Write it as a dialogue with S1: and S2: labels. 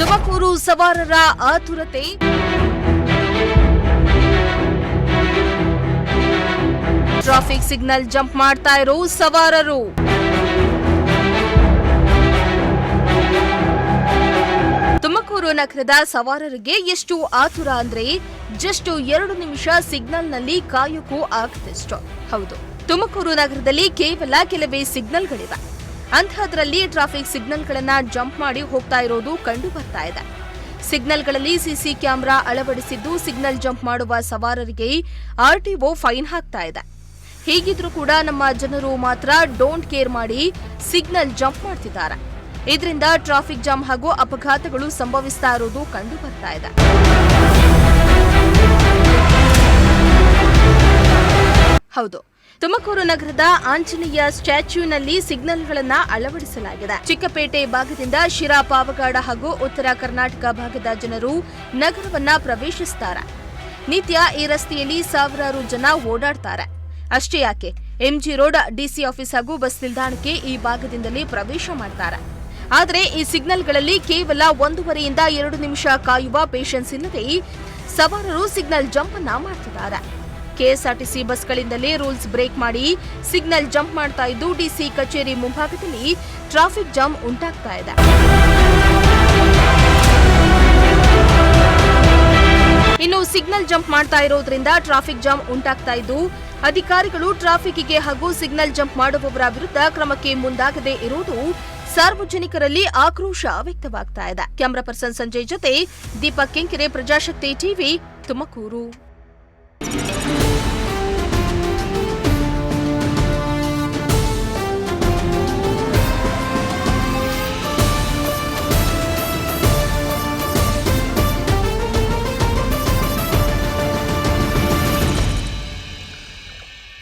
S1: Tumakuru ಸವಾರರ ಆತುರತೆ. Traffic signal jump ಮಾಡ್ತಾ ಇರೋ ಸವಾರರು. ತುಮಕೂರು ನಗರದ ಸವಾರರಿಗೆ ಎಷ್ಟು ಆತುರ ಅಂದ್ರೆ ಜಸ್ಟ್ 2 ನಿಮಿಷ ಸಿಗ್ನಲ್ನಲ್ಲಿ ಕಾಯೋಕ್ಕೂ ಆಗದಷ್ಟು. ಹೌದು, ತುಮಕೂರು ನಗರದಲ್ಲಿ ಕೇವಲ ಕೆಲವೇ ಸಿಗ್ನಲ್ಗಳಿವೆ. ಅಂಥದ್ರಲ್ಲಿ ಟ್ರಾಫಿಕ್ ಸಿಗ್ನಲ್ಗಳನ್ನ ಜಂಪ್ ಮಾಡಿ ಹೋಗ್ತಾ ಇರೋದು ಕಂಡು ಬರ್ತಾ ಇದೆ. ಸಿಗ್ನಲ್ಗಳಲ್ಲಿ ಸಿಸಿ ಕ್ಯಾಮೆರಾ ಅಳವಡಿಸಿದ್ದು ಸಿಗ್ನಲ್ ಜಂಪ್ ಮಾಡುವ ಸವಾರರಿಗೆ ಆರ್ಟಿಒ ಫೈನ್ ಹಾಕ್ತಾ ಇದೆ. ಹೀಗಿದ್ರೂ ಕೂಡ ನಮ್ಮ ಜನರು ಮಾತ್ರ ಡೋಂಟ್ ಕೇರ್ ಮಾಡಿ ಸಿಗ್ನಲ್ ಜಂಪ್ ಮಾಡ್ತಿದ್ದಾರೆ. ಇದರಿಂದ ಟ್ರಾಫಿಕ್ ಜಾಮ್ ಹಾಗೂ ಅಪಘಾತಗಳು ಸಂಭವಿಸ್ತಾ ಇರೋದು ಕಂಡು ಬರ್ತಾ ಇದೆ. ಹೌದು, ತುಮಕೂರು ನಗರದ ಆಂಜನೇಯ ಸ್ಟ್ಯಾಚ್ಯೂನಲ್ಲಿ ಸಿಗ್ನಲ್ಗಳನ್ನು ಅಳವಡಿಸಲಾಗಿದೆ. ಚಿಕ್ಕಪೇಟೆ ಭಾಗದಿಂದ ಶಿರಾ, ಪಾವಗಡ ಹಾಗೂ ಉತ್ತರ ಕರ್ನಾಟಕ ಭಾಗದ ಜನರು ನಗರವನ್ನ ಪ್ರವೇಶಿಸುತ್ತಾರೆ. ನಿತ್ಯ ಈ ರಸ್ತೆಯಲ್ಲಿ ಸಾವಿರಾರು ಜನ ಓಡಾಡ್ತಾರೆ. ಅಷ್ಟೇ ಯಾಕೆ, ಎಂಜಿ ರೋಡ್, ಡಿಸಿ ಆಫೀಸ್ ಹಾಗೂ ಬಸ್ ನಿಲ್ದಾಣಕ್ಕೆ ಈ ಭಾಗದಿಂದಲೇ ಪ್ರವೇಶ ಮಾಡ್ತಾರೆ. ಆದರೆ ಈ ಸಿಗ್ನಲ್ಗಳಲ್ಲಿ ಕೇವಲ 1.5 ಇಂದ 2 ನಿಮಿಷ ಕಾಯುವ ಪೇಷನ್ಸ್ ಇಲ್ಲದೆ ಸವಾರರು ಸಿಗ್ನಲ್ ಜಂಪ್ ಅನ್ನ ಮಾಡ್ತಿದ್ದಾರೆ. ಕೆಎಸ್ಆರ್ಟಿಸಿ ಬಸ್ಗಳಿಂದಲೇ ರೂಲ್ಸ್ ಬ್ರೇಕ್ ಮಾಡಿ ಸಿಗ್ನಲ್ ಜಂಪ್ ಮಾಡ್ತಾ ಇದ್ದು ಡಿಸಿ ಕಚೇರಿ ಮುಂಭಾಗದಲ್ಲಿ ಟ್ರಾಫಿಕ್ ಜಾಮ್ ಉಂಟಾಗ್ತಾ ಇದೆ. ಇನ್ನು ಸಿಗ್ನಲ್ ಜಂಪ್ ಮಾಡ್ತಾ ಇರೋದ್ರಿಂದ ಟ್ರಾಫಿಕ್ ಜಾಮ್ ಉಂಟಾಗ್ತಾ ಇದ್ದು ಅಧಿಕಾರಿಗಳು ಟ್ರಾಫಿಕ್ಗೆ ಹಾಗೂ ಸಿಗ್ನಲ್ ಜಂಪ್ ಮಾಡುವವರ ವಿರುದ್ಧ ಕ್ರಮಕ್ಕೆ ಮುಂದಾಗದೇ ಇರುವುದು ಸಾರ್ವಜನಿಕರಲ್ಲಿ ಆಕ್ರೋಶ ವ್ಯಕ್ತವಾಗ್ತಾ ಇದೆ. ಕ್ಯಾಮರಾ ಪರ್ಸನ್ ಸಂಜಯ್ ಜೊತೆ ದೀಪಕ್ ಕೆಂಕೆರೆ, ಪ್ರಜಾಶಕ್ತಿ ಟಿವಿ, ತುಮಕೂರು.